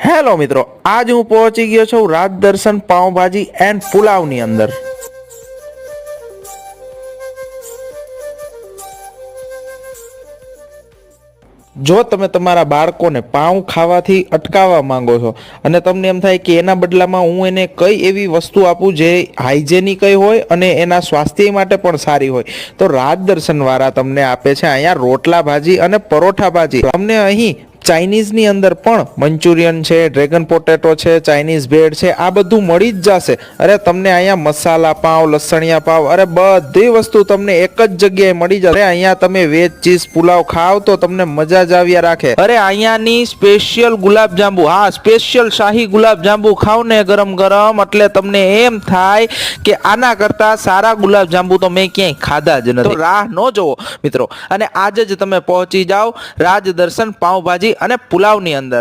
Hello મિત્રો, આજ હું પહોંચી ગયો છું રાજ દર્શન પાવભાજી એન્ડ પુલાવની અંદર। જો તમે તમારા બાળકોને પાઉં ખાવાથી અટકાવવા માંગો છો અને તમને એમ થાય કે એના બદલામાં હું એને કઈ એવી વસ્તુ આપું જે હાઇજેનિક હોય અને એના સ્વાસ્થ્ય માટે પણ સારી હોય, તો રાજ દર્શન વાળા તમને આપે છે અહીંયા રોટલા ભાજી અને પરોઠા ભાજી। તમને અહીં ચાઇનીઝની અંદર પણ મંચુરિયન છે, ડ્રેગન પોટેટો છે, ચાઇનીઝ ભેળ છે, આ બધું મળી જ જશે। અરે તમને અહીંયા મસાલા પાવ, લસણિયા પાવ, અરે બધી વસ્તુ તમને એક જ જગ્યાએ મળી જશે। અહીંયા તમે વેજ ચીઝ પુલાવ ખાવ તો તમને મજા જ આવ્યા રાખે। અરે અહીંયાની સ્પેશિયલ ગુલાબ જાંબુ, હા સ્પેશિયલ શાહી ગુલાબ જાંબુ ખાવ ને ગરમ ગરમ, એટલે તમને એમ થાય કે આના કરતા સારા ગુલાબ જાંબુ તો મેં ક્યાંય ખાધા જ નથી। તો રાહ ન જોવો મિત્રો, અને આજે જ તમે પહોંચી જાઓ રાજ દર્શન પાવભાજી અને પુલાવની અંદર।